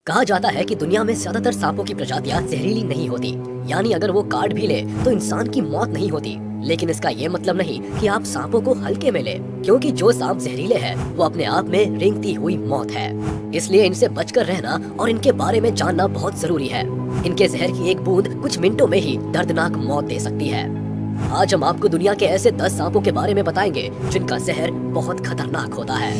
कहा जाता है कि दुनिया में ज्यादातर सांपों की प्रजातियां जहरीली नहीं होती, यानी अगर वो काट भी ले तो इंसान की मौत नहीं होती। लेकिन इसका ये मतलब नहीं कि आप सांपों को हल्के में लें, क्योंकि जो सांप जहरीले हैं वो अपने आप में रेंगती हुई मौत है। इसलिए इनसे बचकर रहना और इनके बारे में जानना बहुत जरूरी है। इनके जहर की एक बूंद कुछ मिनटों में ही दर्दनाक मौत दे सकती है। आज हम आपको दुनिया के ऐसे 10 सांपों के बारे में बताएंगे जिनका जहर बहुत खतरनाक होता है।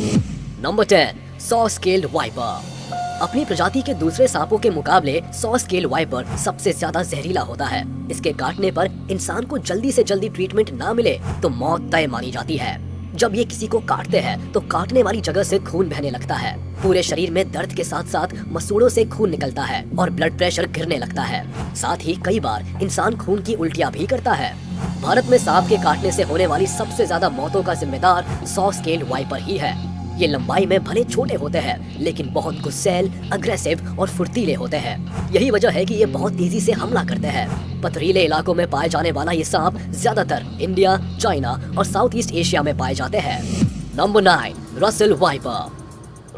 Number 10, saw scaled viper. अपनी प्रजाति के दूसरे सांपों के मुकाबले सॉ स्केल वाइपर सबसे ज्यादा जहरीला होता है। इसके काटने पर इंसान को जल्दी से जल्दी ट्रीटमेंट ना मिले तो मौत तय मानी जाती है। जब ये किसी को काटते हैं तो काटने वाली जगह से खून बहने लगता है। पूरे शरीर में दर्द के साथ साथ मसूड़ों से खून निकलता है और ब्लड प्रेशर गिरने लगता है। साथ ही कई बार इंसान खून की उल्टियाँ भी करता है। भारत में सांप के काटने से होने वाली सबसे ज्यादा मौतों का जिम्मेदार सॉ स्केल वाइपर ही है। ये लंबाई में भले छोटे होते हैं लेकिन बहुत गुस्सैल, अग्रेसिव और फुर्तीले होते हैं। यही वजह है कि ये बहुत तेजी से हमला करते हैं। पथरीले इलाकों में पाए जाने वाला ये सांप ज्यादातर इंडिया, चाइना और साउथ ईस्ट एशिया में पाए जाते हैं। Number 9, Russell viper.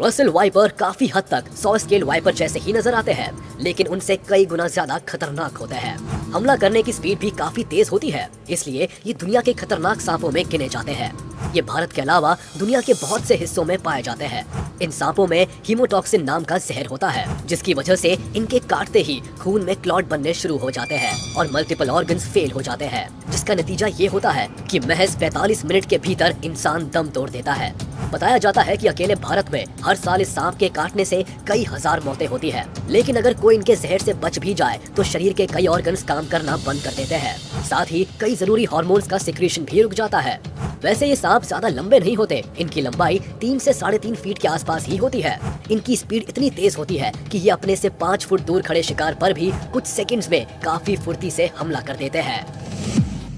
Russell viper काफी हद तक सॉ स्केल वाइपर जैसे ही नजर आते हैं, लेकिन उनसे कई गुना ज्यादा खतरनाक होते हैं। हमला करने की स्पीड भी काफी तेज होती है, इसलिए ये दुनिया के खतरनाक सांपों में गिने जाते हैं। ये भारत के अलावा दुनिया के बहुत से हिस्सों में पाए जाते हैं। इन सांपों में हीमोटॉक्सिन नाम का जहर होता है, जिसकी वजह से इनके काटते ही खून में क्लॉट बनने शुरू हो जाते हैं और मल्टीपल ऑर्गन्स फेल हो जाते हैं, जिसका नतीजा ये होता है कि महज 45 मिनट के भीतर इंसान दम तोड़ देता है। बताया जाता है कि अकेले भारत में हर साल इस सांप के काटने से कई हजार मौतें होती है। लेकिन अगर कोई इनके जहर से बच भी जाए तो शरीर के कई ऑर्गन्स काम करना बंद कर देते हैं। साथ ही कई जरूरी हार्मोन्स का सिक्रीशन भी रुक जाता है। वैसे ये सांप ज्यादा लंबे नहीं होते। इनकी लंबाई 3 से 3.5 फीट के आसपास ही होती है। इनकी स्पीड इतनी तेज होती है कि ये अपने से 5 फुट दूर खड़े शिकार पर भी कुछ सेकंड्स में काफी फुर्ती से हमला कर देते हैं।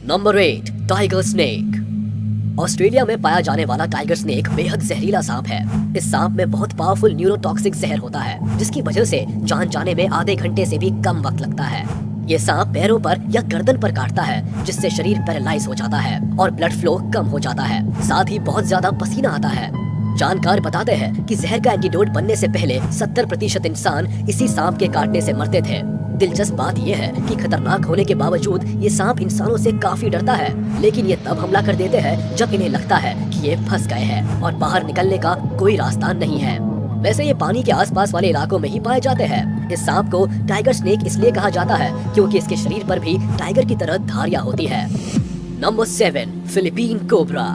Number 8, tiger snake. ऑस्ट्रेलिया में पाया जाने वाला टाइगर स्नेक बेहद जहरीला सांप है। इस सांप में बहुत पावरफुल न्यूरोटॉक्सिक जहर होता है, जिसकी वजह से जान जाने में आधे घंटे से भी कम वक्त लगता है। ये सांप पैरों पर या गर्दन पर काटता है, जिससे शरीर पैरालाइज हो जाता है और ब्लड फ्लो कम हो जाता है। साथ ही बहुत ज्यादा पसीना आता है। जानकार बताते हैं कि जहर का एंटीडोट बनने से पहले 70% इंसान इसी सांप के काटने से मरते थे। दिलचस्प बात यह है कि खतरनाक होने के बावजूद ये सांप इंसानों से काफी डरता है, लेकिन ये तब हमला कर देते हैं जब इन्हें लगता है कि ये फंस गए हैं और बाहर निकलने का कोई रास्ता नहीं है। वैसे ये पानी के आसपास वाले इलाकों में ही पाए जाते हैं। इस सांप को टाइगर स्नेक इसलिए कहा जाता है क्योंकि इसके शरीर पर भी टाइगर की तरह धारियां होती है। Number 7, Philippine cobra.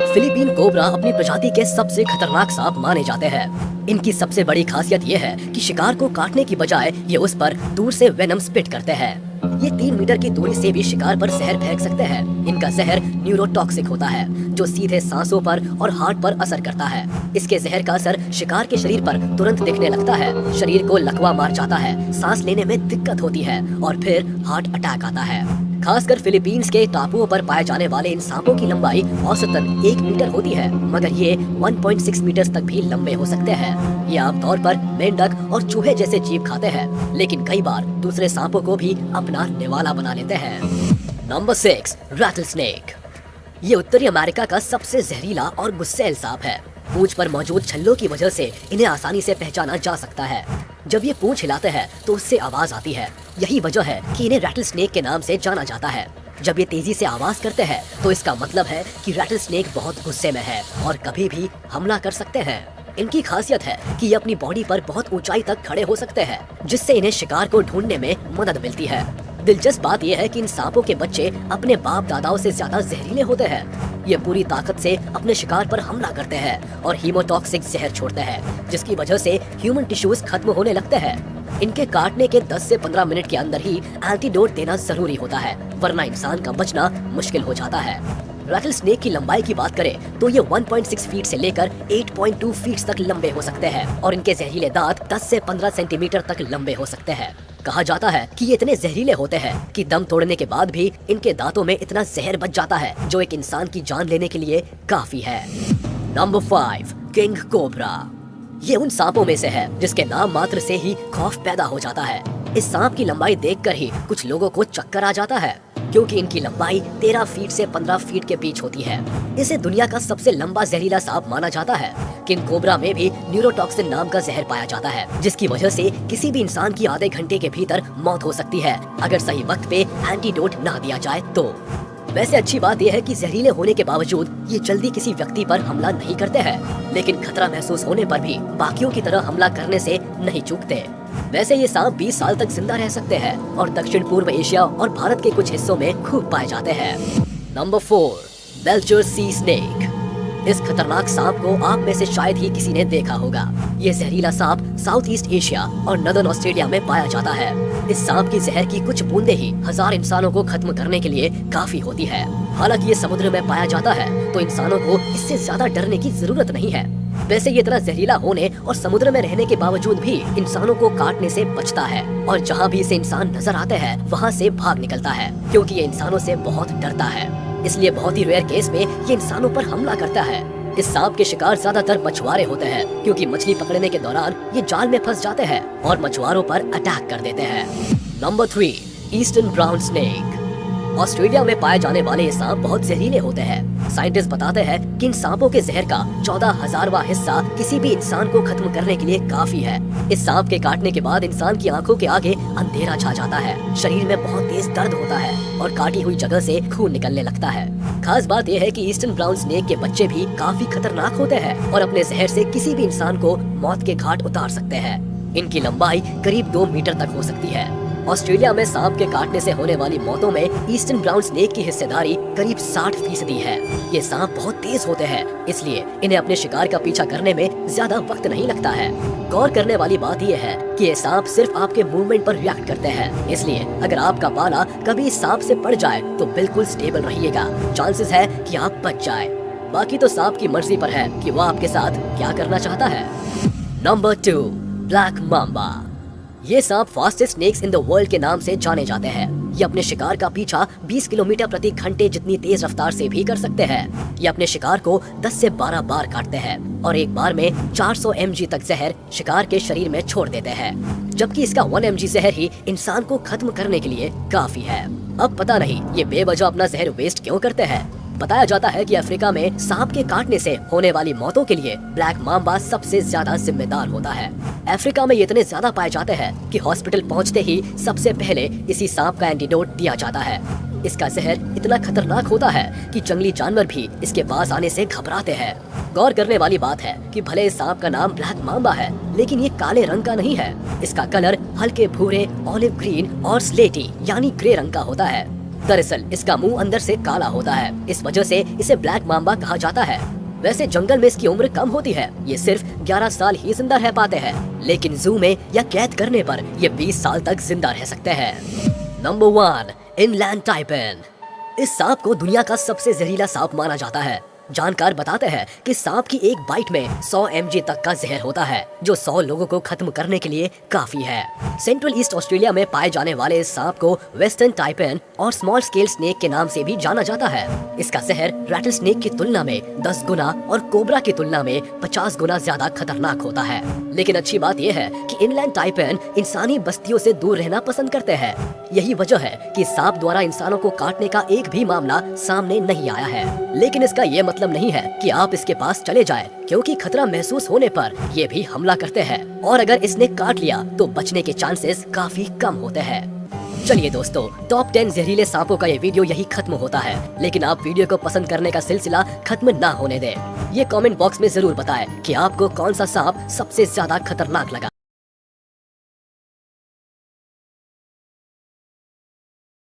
Philippine cobra अपनी प्रजाति के सबसे खतरनाक सांप माने जाते हैं। इनकी सबसे बड़ी खासियत ये है कि शिकार को काटने की बजाय ये उस पर दूर से वेनम स्पिट करते हैं। ये 3 मीटर की दूरी से भी शिकार पर जहर फेंक सकते हैं। इनका जहर न्यूरोटॉक्सिक होता है, जो सीधे सांसों पर और हार्ट पर असर करता है। इसके जहर का असर शिकार के शरीर पर तुरंत दिखने लगता है। शरीर को लकवा मार जाता है, सांस लेने में दिक्कत होती है और फिर हार्ट अटैक आता है। खासकर फिलीपींस के टापुओं पर पाए जाने वाले इन सांपों की लंबाई औसतन 1 मीटर होती है, मगर ये 1.6 मीटर तक भी लंबे हो सकते हैं। ये आमतौर पर मेंढक और चूहे जैसे जीव खाते हैं, लेकिन कई बार दूसरे सांपों को भी अपना निवाला बना लेते हैं। Number 6, rattle snake. ये उत्तरी अमेरिका का सबसे जहरीला और गुस्सैल सांप है। पूंछ पर मौजूद छल्लों की वजह से इन्हें आसानी से पहचाना जा सकता है। जब ये पूंछ हिलाते हैं तो उससे आवाज आती है। यही वजह है कि इन्हें रैटल स्नेक के नाम से जाना जाता है। जब ये तेजी से आवाज करते हैं तो इसका मतलब है कि रैटल स्नेक बहुत गुस्से में है और कभी भी हमला कर सकते हैं। इनकी खासियत है कि ये अपनी बॉडी पर बहुत ऊंचाई तक खड़े हो सकते हैं, जिससे इन्हें शिकार को ढूंढने में मदद मिलती है। दिलचस्प बात यह है कि इन सांपों के बच्चे अपने बाप दादाओं से ज्यादा जहरीले होते हैं। ये पूरी ताकत से अपने शिकार पर हमला करते हैं और हीमोटॉक्सिक जहर छोड़ते हैं, जिसकी वजह से ह्यूमन टिश्यूज खत्म होने लगते हैं। इनके काटने के 10 से 15 मिनट के अंदर ही एंटीडोट देना जरूरी होता है, वरना इंसान का बचना मुश्किल हो जाता है। रैटल स्नेक की लंबाई की बात करें तो ये 1.6 फीट से लेकर 8.2 फीट तक लंबे हो सकते हैं और इनके जहरीले दांत 10 से 15 सेंटीमीटर तक लंबे हो सकते हैं। कहा जाता है कि ये इतने जहरीले होते हैं कि दम तोड़ने के बाद भी इनके दांतों में इतना जहर बच जाता है जो एक इंसान की जान लेने के लिए काफी है। Number 5, king cobra. ये उन सांपों में से है जिसके नाम मात्र से ही खौफ पैदा हो जाता है। इस सांप की लंबाई देखकर ही कुछ लोगों को चक्कर आ जाता है, क्योंकि इनकी लंबाई 13 फीट से 15 फीट के बीच होती है। इसे दुनिया का सबसे लंबा जहरीला सांप माना जाता है। किंग कोबरा में भी न्यूरोटॉक्सिन नाम का जहर पाया जाता है, जिसकी वजह से किसी भी इंसान की आधे घंटे के भीतर मौत हो सकती है, अगर सही वक्त पे एंटीडोट ना दिया जाए तो। वैसे अच्छी बात यह है कि जहरीले होने के बावजूद ये जल्दी किसी व्यक्ति पर हमला नहीं करते हैं, लेकिन खतरा महसूस होने पर भी बाकियों की तरह हमला करने से नहीं चूकते। वैसे ये सांप 20 साल तक जिंदा रह सकते हैं और दक्षिण पूर्व एशिया और भारत के कुछ हिस्सों में खूब पाए जाते हैं। नंबर 4, बेल्चर सी स्नेक। इस खतरनाक सांप को आप में से शायद ही किसी ने देखा होगा। ये जहरीला सांप साउथ ईस्ट एशिया और नदर्न ऑस्ट्रेलिया में पाया जाता है। इस सांप की जहर की कुछ बूंदे ही 1000 इंसानों को खत्म करने के लिए काफी होती है। हालांकि ये समुद्र में पाया जाता है तो इंसानों को इससे ज्यादा डरने की जरूरत नहीं है। वैसे ये इतना जहरीला होने और समुद्र में रहने के बावजूद भी इंसानों को काटने से बचता है, और जहाँ भी इसे इंसान नजर आते हैं वहाँ से भाग निकलता है, क्योंकि ये इंसानों से बहुत डरता है। इसलिए बहुत ही रेयर केस में ये इंसानों पर हमला करता है। इस सांप के शिकार ज्यादातर मछुआरे होते हैं, क्योंकि मछली पकड़ने के दौरान ये जाल में फंस जाते हैं और मछुआरों पर अटैक कर देते हैं। Number 3, eastern brown snake. Australia में पाए जाने वाले ये सांप बहुत जहरीले होते हैं। साइंटिस्ट बताते हैं कि इन सांपों के जहर का 14,000वां हिस्सा किसी भी इंसान को खत्म करने के लिए काफी है। इस सांप के काटने के बाद इंसान की आंखों के आगे अंधेरा छा जाता है, शरीर में बहुत तेज दर्द होता है और काटी हुई जगह से खून निकलने लगता है। खास बात यह है कि ईस्टर्न ब्राउन स्नेक के बच्चे भी काफी खतरनाक होते हैं और अपने जहर से किसी भी इंसान को मौत के घाट उतार सकते हैं। इनकी लंबाई करीब 2 मीटर तक हो सकती है। ऑस्ट्रेलिया में सांप के काटने से होने वाली मौतों में ईस्टर्न ब्राउन स्नेक की हिस्सेदारी करीब 60% है। ये सांप बहुत तेज होते हैं, इसलिए इन्हें अपने शिकार का पीछा करने में ज्यादा वक्त नहीं लगता है। गौर करने वाली बात यह है कि ये सांप सिर्फ आपके मूवमेंट पर रिएक्ट करते हैं, इसलिए अगर आपका पाला कभी इस सांप से पड़ जाए तो बिल्कुल स्टेबल रहिएगा, चांसेस है कि आप बच जाए। बाकी तो सांप की मर्जी पर है कि वो आपके साथ क्या करना चाहता है। Number 2, black mamba. ये सांप fastest snakes in the world के नाम से जाने जाते हैं। ये अपने शिकार का पीछा 20 किलोमीटर प्रति घंटे जितनी तेज रफ्तार से भी कर सकते हैं। ये अपने शिकार को 10 से 12 बार काटते हैं और एक बार में 400 mg तक जहर शिकार के शरीर में छोड़ देते हैं, जबकि इसका 1 mg जहर ही इंसान को खत्म करने के लिए काफी है। अब पता नहीं ये बेवजह अपना जहर वेस्ट क्यों करते हैं। बताया जाता है कि अफ्रीका में सांप के काटने से होने वाली मौतों के लिए ब्लैक माम्बा सबसे ज्यादा जिम्मेदार होता है। अफ्रीका में ये इतने ज्यादा पाए जाते हैं कि हॉस्पिटल पहुंचते ही सबसे पहले इसी सांप का एंटीडोट दिया जाता है। इसका जहर इतना खतरनाक होता है कि जंगली जानवर भी इसके पास आने से घबराते हैं। गौर करने वाली बात है कि भले इस सांप का नाम ब्लैक माम्बा है, लेकिन ये काले रंग का नहीं है। इसका कलर हल्के भूरे, ऑलिव ग्रीन और स्लेटी यानी ग्रे रंग का होता है। दरअसल इसका मुंह अंदर से काला होता है, इस वजह से इसे ब्लैक माम्बा कहा जाता है। वैसे जंगल में इसकी उम्र कम होती है, ये सिर्फ 11 साल ही जिंदा रह पाते हैं, लेकिन जू में या कैद करने पर ये 20 साल तक जिंदा रह सकते हैं। Number 1, inland taipan. इस सांप को दुनिया का सबसे जहरीला सांप माना जाता है। जानकार बताते हैं कि सांप की एक बाइट में 100 mg तक का जहर होता है, जो 100 लोगों को खत्म करने के लिए काफी है। सेंट्रल ईस्ट ऑस्ट्रेलिया में पाए जाने वाले इस सांप को वेस्टर्न टाइपेन और स्मॉल स्केल स्नेक के नाम से भी जाना जाता है। इसका जहर रैटल स्नेक की तुलना में 10 गुना और कोबरा की तुलना में 50 गुना ज्यादा खतरनाक होता है। लेकिन अच्छी बात यह है कि इनलैंड टाइपेन इंसानी बस्तियों से दूर रहना पसंद करते हैं। यही वजह है कि सांप द्वारा इंसानों को काटने का एक भी मामला सामने नहीं आया है। लेकिन इसका ये मतलब नहीं है कि आप इसके पास चले जाएं, क्योंकि खतरा महसूस होने पर ये भी हमला करते हैं और अगर इसने काट लिया तो बचने के चांसेस काफी कम होते हैं। चलिए दोस्तों, टॉप 10 जहरीले सांपों का ये वीडियो यही खत्म होता है, लेकिन आप वीडियो को पसंद करने का सिलसिला खत्म ना होने दें। ये कमेंट बॉक्स में जरूर बताएं कि आपको कौन सा सांप सबसे ज्यादा खतरनाक लगा।